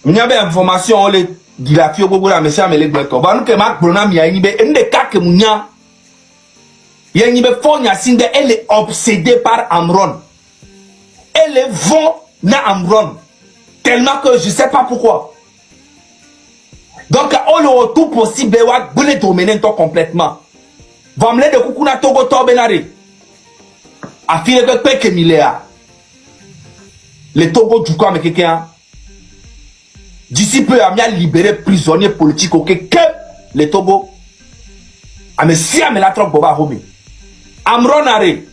Il y a information, on les dit la fille au bout de la messe à me les grecques. Va nous que ma bonhomme y a une cas que mounia. Il y a une fogne à Sinde, elle est obsédée par Amron. Elle est vent na Amron. Tellement que je ne sais pas pourquoi. Donc, on le tout possible, on va dominer complètement. Va me de coucou na Togo Torbenare. A file que peke milea. Le Togo du quoi, mais quelqu'un. D'ici peu, a bien libéré prisonniers politiques au que le Togo. A me si a me la trop boba homi. Amronare.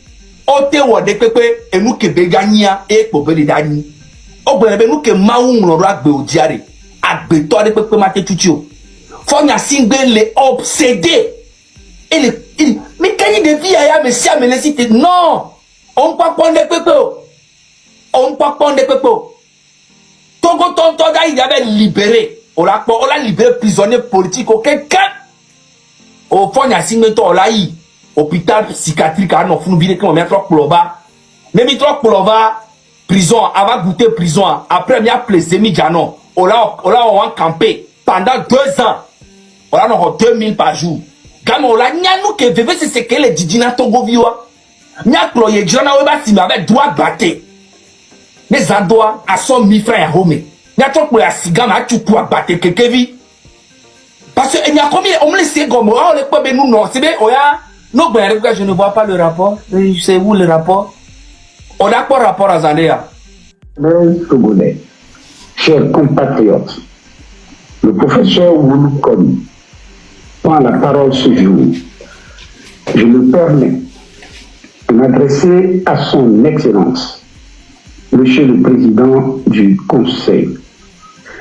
Ote wa de pepe et nous que begania et pobeli dani. O benebe nous que maou l'ora be odiare. Agbeto de pepe mate tutio. Fonya singbe le obsédé. Mais quand il devient à me si a me laisser non. On peut prendre des pepe. On peut prendre des pepe. Togo tonton il avait libéré. On l'a libéré prisonnier politique au quelqu'un. Au fond, il y a signé ton là, hôpital psychiatrique à non fou vide que on met trop pour là-bas. Même trop pour là-bas, prison, avant goûter prison, après il y a plaisir midjanon. On a campé pendant 2 ans. On a 2000 par jour. Quand on a nous que vivre c'est que les didina Togo viwa. Nya cloyer jona weba si avec droit batté. Les adois à 100 000 francs à home. Nya trop pour la cigare à tu pour battre quelqu'un vie. Parce que il y a combien on me laisse comme on les pas nous non c'est bien oya non ben je ne vois pas le rapport. C'est où le rapport? On a pas rapport à Zandéa. Les Togolais, chers compatriotes, le professeur Wouloukom prend la parole ce jour. Je me permets de m'adresser à son Excellence, Monsieur le Président du Conseil.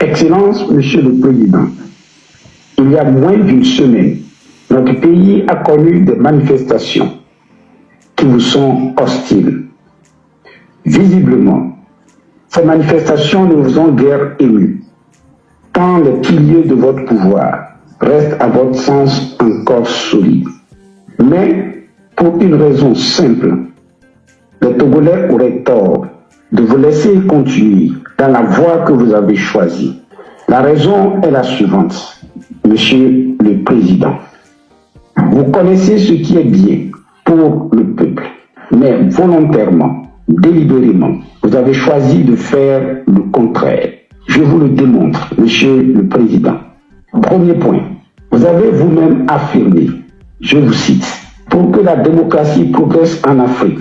Excellence, Monsieur le Président, il y a moins d'une semaine, notre pays a connu des manifestations qui vous sont hostiles. Visiblement, ces manifestations ne vous ont guère ému, tant les piliers de votre pouvoir restent à votre sens encore solides. Mais pour une raison simple, les Togolais auraient tort de vous laisser continuer dans la voie que vous avez choisie. La raison est la suivante, Monsieur le Président. Vous connaissez ce qui est bien pour le peuple, mais volontairement, délibérément, vous avez choisi de faire le contraire. Je vous le démontre, Monsieur le Président. Premier point, vous avez vous-même affirmé, je vous cite, pour que la démocratie progresse en Afrique,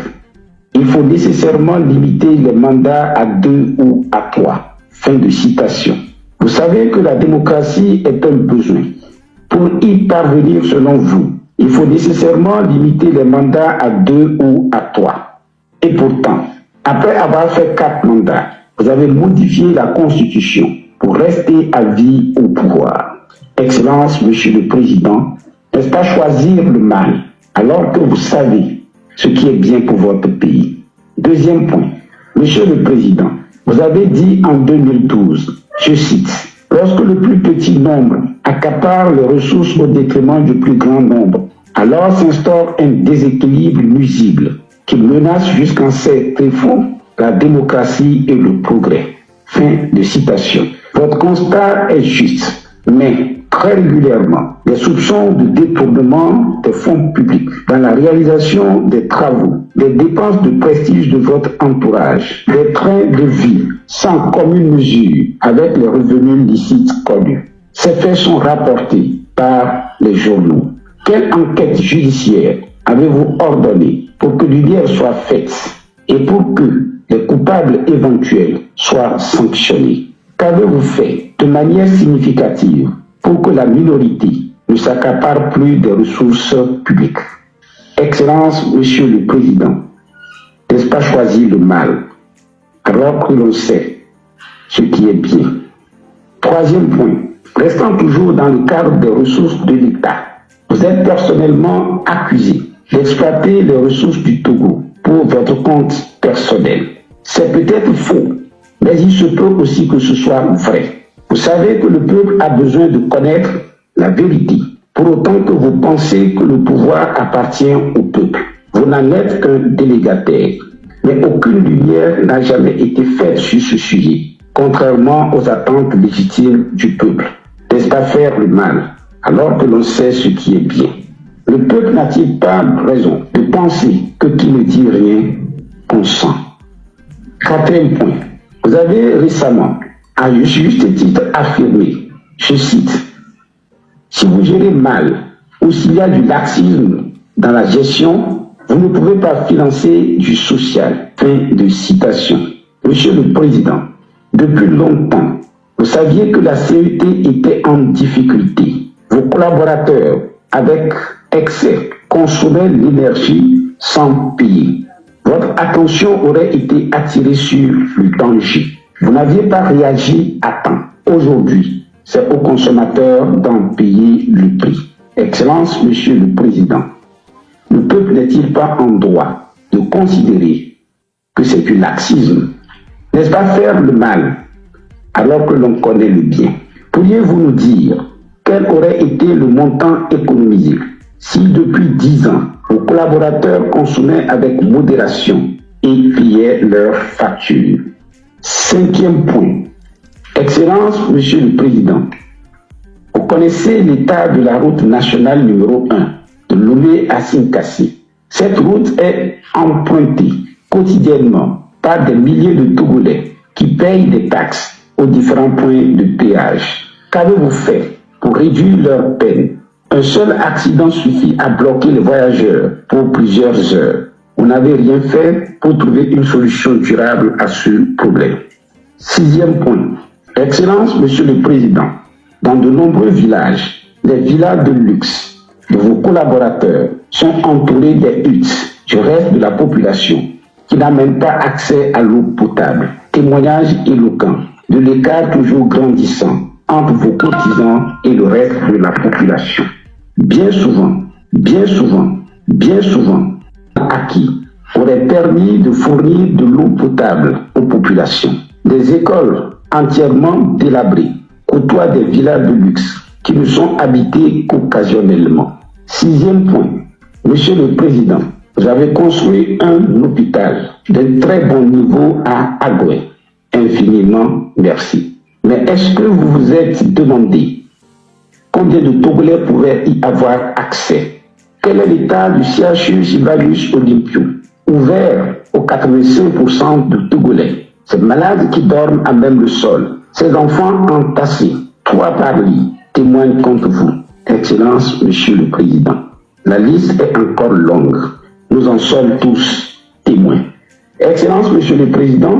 il faut nécessairement limiter les mandats à 2 ou à 3. Fin de citation. Vous savez que la démocratie est un besoin. Pour y parvenir, selon vous, il faut nécessairement limiter les mandats à 2 ou à 3. Et pourtant, après avoir fait 4 mandats, vous avez modifié la Constitution pour rester à vie au pouvoir. Excellence, Monsieur le Président, n'est-ce pas choisir le mal alors que vous savez ce qui est bien pour votre pays? Deuxième point, Monsieur le Président, vous avez dit en 2012, je cite, « Lorsque le plus petit nombre accapare les ressources au détriment du plus grand nombre, alors s'instaure un déséquilibre nuisible qui menace jusqu'en ses tréfonds la démocratie et le progrès. » Fin de citation. Votre constat est juste, mais très régulièrement, des soupçons de détournement des fonds publics dans la réalisation des travaux, des dépenses de prestige de votre entourage, des trains de vie sans commune mesure avec les revenus licites connus. Ces faits sont rapportés par les journaux. Quelle enquête judiciaire avez-vous ordonné pour que l'unière soit faite et pour que les coupables éventuels soient sanctionnés? Qu'avez-vous fait de manière significative pour que la minorité ne s'accapare plus des ressources publiques? Excellence, Monsieur le Président, n'est-ce pas choisir le mal alors que l'on sait ce qui est bien? Troisième point, restant toujours dans le cadre des ressources de l'État, vous êtes personnellement accusé d'exploiter les ressources du Togo pour votre compte personnel. C'est peut-être faux, mais il se peut aussi que ce soit vrai. Vous savez que le peuple a besoin de connaître la vérité, pour autant que vous pensez que le pouvoir appartient au peuple. Vous n'en êtes qu'un délégataire, mais aucune lumière n'a jamais été faite sur ce sujet. contrairement aux attentes légitimes du peuple? N'est-ce pas faire le mal alors que l'on sait ce qui est bien? Le peuple n'a-t-il pas raison de penser que qui ne dit rien consent? Quatrième point, vous avez récemment, à juste titre, affirmé, je cite, « Si vous gérez mal ou s'il y a du laxisme dans la gestion, vous ne pouvez pas financer du social. » Fin de citation. Monsieur le Président, depuis longtemps, vous saviez que la CET était en difficulté. Vos collaborateurs, avec excès, consommaient l'énergie sans payer. Votre attention aurait été attirée sur le danger. Vous n'aviez pas réagi à temps. Aujourd'hui, c'est aux consommateurs d'en payer le prix. Excellence, Monsieur le Président, le peuple n'est-il pas en droit de considérer que c'est du laxisme? N'est-ce pas faire le mal alors que l'on connaît le bien? Pourriez-vous nous dire quel aurait été le montant économisé si depuis 10 ans, vos collaborateurs consommaient avec modération et payaient leurs factures? Cinquième point. Excellence, Monsieur le Président, vous connaissez l'état de la route nationale numéro 1 de Lomé à Sinkassi. Cette route est empruntée quotidiennement par des milliers de Togolais qui payent des taxes aux différents points de péage. Qu'avez-vous fait pour réduire leur peine? Un seul accident suffit à bloquer les voyageurs pour plusieurs heures. Vous n'avez rien fait pour trouver une solution durable à ce problème. Sixième point. Excellence, Monsieur le Président, dans de nombreux villages, les villas de luxe de vos collaborateurs sont entourés des huttes du reste de la population qui n'a même pas accès à l'eau potable. Témoignage éloquent de l'écart toujours grandissant entre vos cotisants et le reste de la population. Bien souvent, acquis aurait permis de fournir de l'eau potable aux populations. Des écoles entièrement délabrées côtoient des villas de luxe qui ne sont habitées qu'occasionnellement. Sixième point, Monsieur le Président, vous avez construit un hôpital de très bon niveau à Agoué. Infiniment merci. Mais est-ce que vous vous êtes demandé combien de Togolais pouvaient y avoir accès? Quel est l'état du CHU Sylvanus Olympio, ouvert aux 85% de Togolais? Ces malades qui dorment à même le sol, ces enfants entassés, 3 par lit, témoignent contre vous. Excellence, Monsieur le Président, la liste est encore longue. Nous en sommes tous témoins. Excellence, Monsieur le Président,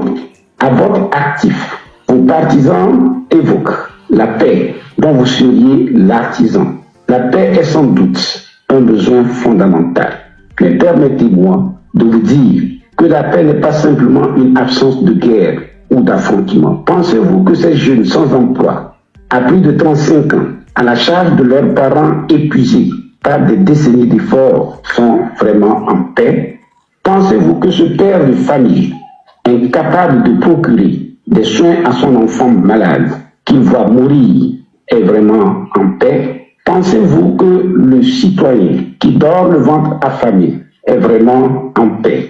à votre actif, vos partisans évoquent la paix dont vous seriez l'artisan. La paix est sans doute un besoin fondamental. Mais permettez-moi de vous dire que la paix n'est pas simplement une absence de guerre ou d'affrontement. Pensez-vous que ces jeunes sans emploi, à plus de 35 ans, à la charge de leurs parents épuisés par des décennies d'efforts, sont vraiment en paix? Pensez-vous que ce père de famille, incapable de procurer des soins à son enfant malade, qu'il voit mourir, est vraiment en paix? Pensez-vous que le citoyen qui dort le ventre affamé est vraiment en paix?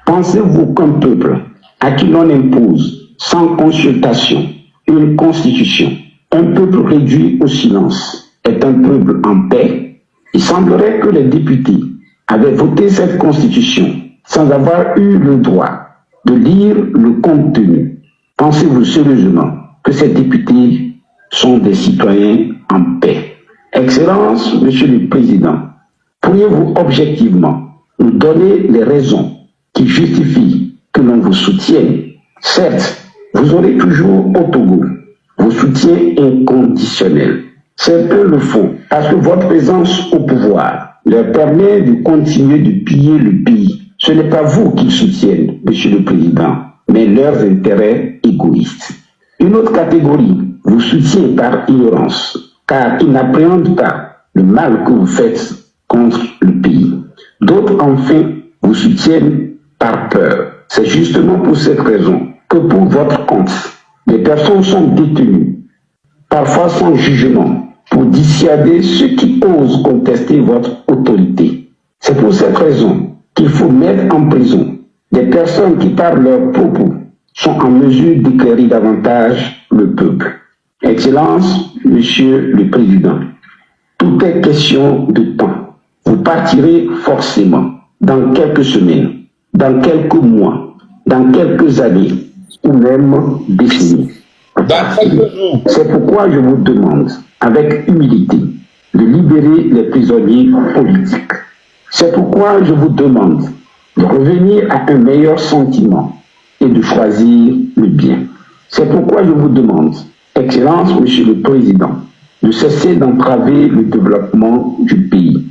Pensez-vous qu'un peuple à qui l'on impose, sans consultation, une constitution, un peuple réduit au silence, est un peuple en paix? Il semblerait que les députés avaient voté cette constitution sans avoir eu le droit de lire le contenu. Pensez-vous sérieusement que ces députés sont des citoyens en paix? Excellence, Monsieur le Président, pourriez-vous objectivement nous donner les raisons qui justifient que l'on vous soutienne? Certes, vous aurez toujours au Togo vos soutiens inconditionnels. Certains le font parce que votre présence au pouvoir leur permet de continuer de piller le pays. Ce n'est pas vous qu'ils soutiennent, Monsieur le Président, mais leurs intérêts égoïstes. Une autre catégorie vous soutient par ignorance, car ils n'appréhendent pas le mal que vous faites contre le pays. D'autres, enfin, vous soutiennent par peur. C'est justement pour cette raison que pour votre compte, les personnes sont détenues, parfois sans jugement, pour dissuader ceux qui osent contester votre autorité. C'est pour cette raison qu'il faut mettre en prison des personnes qui, par leurs propos, sont en mesure d'éclairer davantage le peuple. Excellence, Monsieur le Président, tout est question de temps. Vous partirez forcément dans quelques semaines, dans quelques mois, dans quelques années ou même décennies. C'est pourquoi je vous demande, avec humilité, de libérer les prisonniers politiques. C'est pourquoi je vous demande de revenir à un meilleur sentiment et de choisir le bien. C'est pourquoi je vous demande, Excellence, Monsieur le Président, de cesser d'entraver le développement du pays.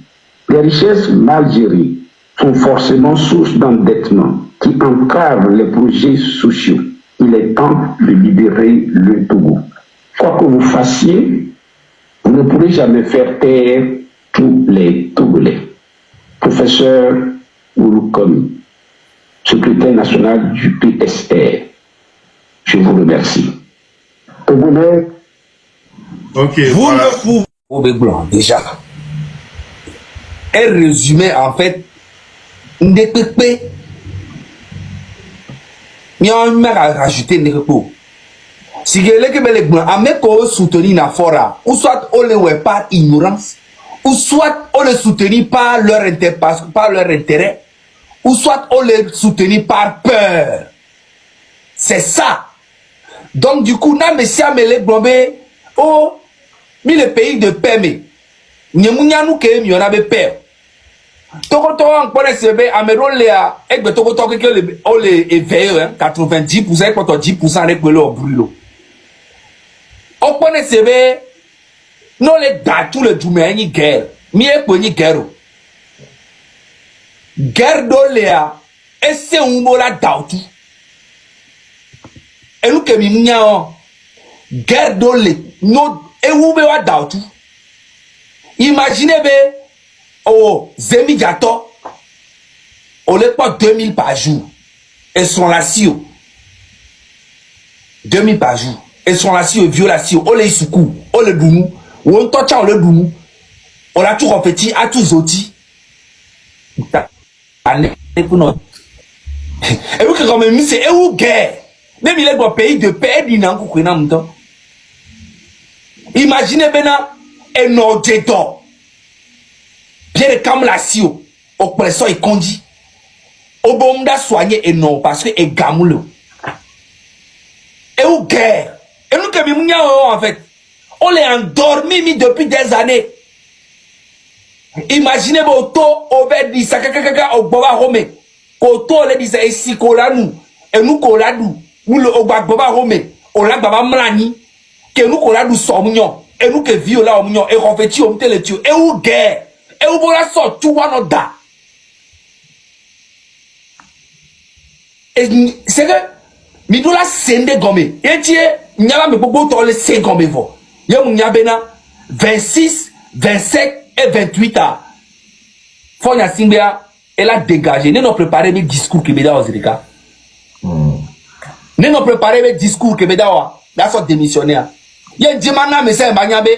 Les richesses mal gérées sont forcément source d'endettement qui entravent les projets sociaux. Il est temps de libérer le Togo. Quoi que vous fassiez, vous ne pourrez jamais faire taire tous les Togolais. Professeur Ouloukomi, secrétaire national du PSR, je vous remercie. Togolais. Ok, Vous voilà. ne pouvez blanc déjà. Un résumé en fait. Ndekpe. Mais on m'a rajouté ndekpe. Si quelqu'un que les blancs a mis qu'on soutenir na fora, ou soit on les ouais par ignorance, ou soit on les soutenir par leur intérêt, ou soit on les soutenir par peur. C'est ça. Donc du coup, na messia mele blombe, oh, mi le pays de paix mais, nyemunya nou ke mi on avait peur. Toko en connaît sebe amero lea, ekbe toko que le éveillé, 90%, ekbe 10% avec le brûlo. On connaît sebe, non les datou le dume ni guerre, mi ekbe ni guerre. Guerre do lea, ese umbola dautu. Et nous que mi guerre do le, no, e ube wa dautu. Imaginez be, oh, Zemi Diato, on les pas 2000 par jour. Elles sont là si 2000 par jour. Elles sont là si violation. On les soukou, on les doumou, ou on tocha on les doumou. On a tout repéti, à tout zoti. Et vous que quand même c'est où guerre. Même il est dans pays de paix, il n'a pas de imaginez maintenant un ordinateur. Pierre comme la sio, oppresseur et conduit. Au bon soigner et non, parce que est gamouleux. Et où guerre? Et nous que en fait, on les endormi depuis des années. Imaginez vos taux au bed dit ça, au boba rome. Au taux les dit ça, et si nous, et nous coladou, ou le au boba rome, au la baba mlani, que nous coladou somnion, et nous que viola omnion, et reféti au le tue, et où guerre? Et où voilà sort tout one da. Et c'est que midola sende gombe. Et tiens, nyaba me bobo to le 5 gombe vo. Y'a mon nyabena 26, 27 et 28 ans. Fonya Simbea, elle a dégagé. Nous nous préparé mes discours que beda aux Zerika. Nous nous préparé mes discours que beda wa. La sorte démissionnaire. Y'a Djemana mais c'est Banyabe.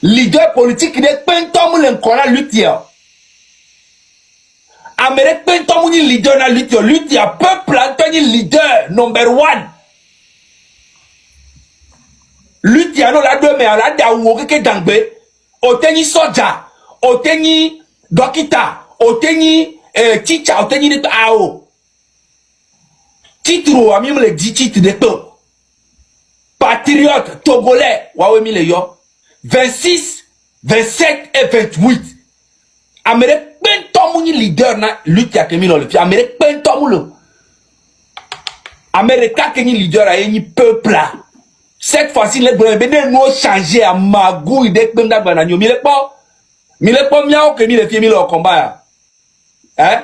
Leader politique qui n'est pas un tom l'encora lutte. Amérique pas un tom ni leader na lutte. Lutte ya peuple Anthony leader number 1. Lutte ya no la deux mais la da wo keke dangbe. Oteni soja, oteni dokita, oteni teacher, oteni de ao. Titre a même le dit titre de tout. Patriote togolais, wawe mi le yo. 26, 27 et 28. Amérique pentomouni leader na lutte ya kemi le fi. Amérique pentomoule. Amérique keni leader a yeni peuple là. Cette fois-ci les brebés nous changer à magouille dès que m'da bananyo. Mi le pas miao que mi le fi mi le combat. Hein?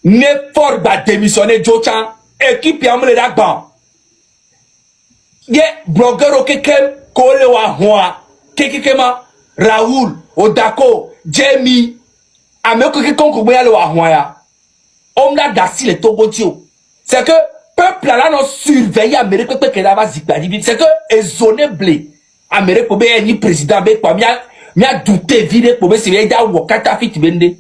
Ne fort ba démissionner Jochan équipe ya me le dagban. Ye blogueur okekem kole wa hwa kekekema Raoul Odako Jamie ameko ke konko boya le wa hwa ya omla dasi le togotio c'est que peuple là non surveiller Amérique pe que là va zikadi c'est que ezone blé Amérique ko be ni président be kwa mia douter vide ko be se da wo kata fit bende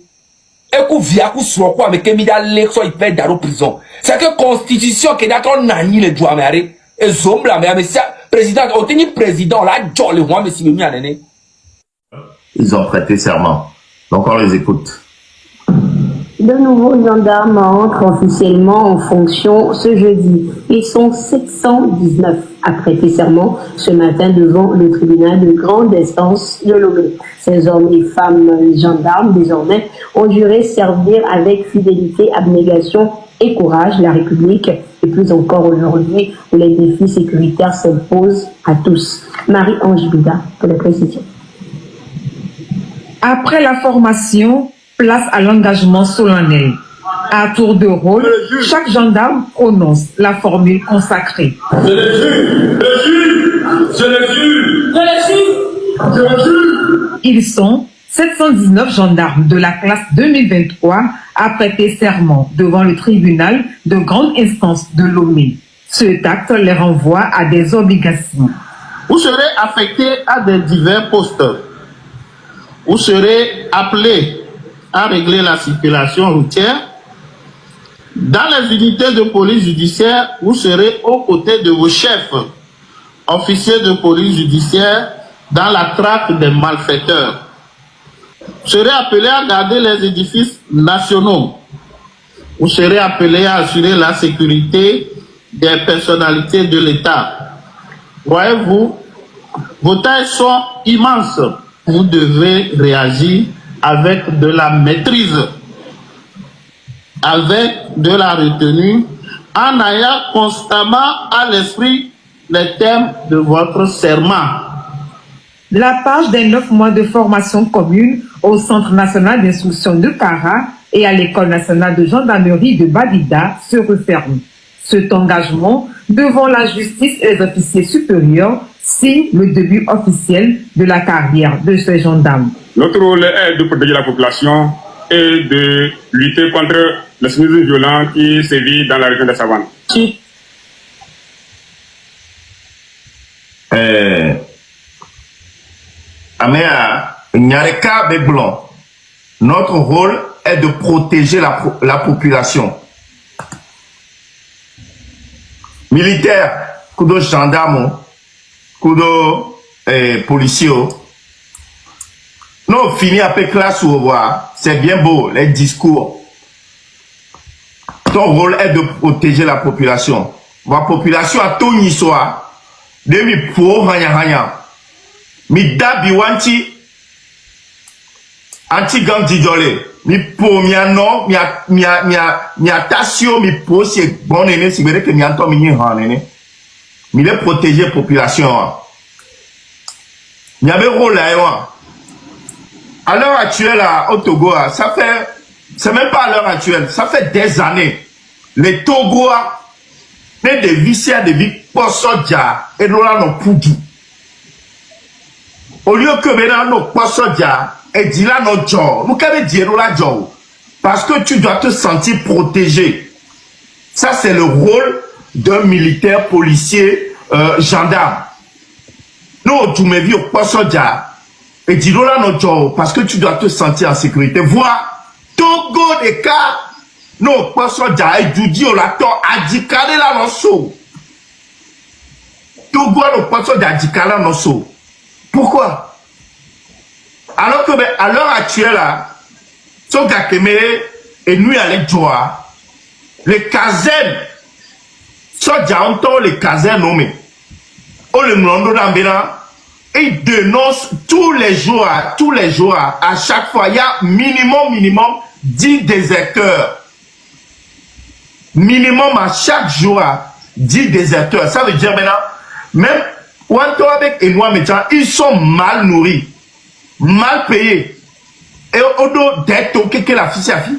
et qu'on vient qu'on soit quoi avec un milliard l'élection il fait dans la prison. C'est que constitution qui d'accord nani le doigt mais et zombla mais ça président au tenu président là John le roi mais si bien année. Ils ont prêté serment. Donc on les écoute. De nouveaux gendarmes entrent officiellement en fonction ce jeudi. Ils sont 719 à prêter serment ce matin devant le tribunal de grande instance de Lomé. Ces hommes et femmes gendarmes, désormais, ont juré servir avec fidélité, abnégation et courage la République, et plus encore aujourd'hui où les défis sécuritaires s'imposent à tous. Marie-Ange Bida pour les précisions. Après la formation, place à l'engagement solennel. À tour de rôle, chaque gendarme prononce la formule consacrée. Je le jure, je le jure, je le jure, je le jure. Ils sont 719 gendarmes de la classe 2023 à prêter serment devant le tribunal de grande instance de Lomé. Ce acte les renvoie à des obligations. Vous serez affectés à des divers postes. Vous serez appelés à régler la circulation routière. Dans les unités de police judiciaire, vous serez aux côtés de vos chefs, officiers de police judiciaire, dans la traque des malfaiteurs. Vous serez appelés à garder les édifices nationaux. Vous serez appelés à assurer la sécurité des personnalités de l'État. Voyez-vous, vos tailles sont immenses. Vous devez réagir avec de la maîtrise, avec de la retenue, en ayant constamment à l'esprit les thèmes de votre serment. La page des 9 mois de formation commune au Centre national d'instruction de Kara et à l'École nationale de gendarmerie de Badida se referme. Cet engagement devant la justice et les officiers supérieurs signe le début officiel de la carrière de ces gendarmes. Notre rôle est de protéger la population et de lutter contre l'extrémisme violent qui sévit dans la région des Savanes. Améa, Nyareka Beblon, notre rôle est de protéger la population. Militaires, kudo gendarmes, kudo policiers. Non, fini après classe ou revoir. C'est bien beau, les discours. Ton rôle est de protéger la population. La population a tout ni soit. Demi pour hanya. Mi dabi wanti. Anti gang dijole. Mi po miano, mia tasio, mi po si bon ene, si vede que mi anto mi han ene. Mi le protéger population. Mi avait rôle là, à l'heure actuelle, au Togo, ça fait, c'est même pas à l'heure actuelle, ça fait des années. Les Togois, les déviciers de vie pour soja et là non poudou. Au lieu que maintenant nos pas soja et dit là non job, nous qu'avons dit là job, parce que tu dois te sentir protégé. Ça c'est le rôle d'un militaire, policier, gendarme. Nous tu me vis au pas soja. Et dis là notre job parce que tu dois te sentir en sécurité. Vois, Togo des cas, non, pas ça, j'ai dit au lato, a dit calé là non so. Togo non pas ça, j'ai dit calé là non so. Pourquoi? Alors que à l'heure actuelle là, ce gars qui et nous allons joie, les casernes, ça j'ai entendu les casernes nommées. On le monde d'ambéna. Et il dénonce tous les jours, à chaque fois, il y a minimum 10 déserteurs. Minimum à chaque jour, 10 déserteurs. Ça veut dire maintenant, même, avec et moi, ils sont mal nourris, mal payés. Et au dos d'être, qu'est-ce que la fille,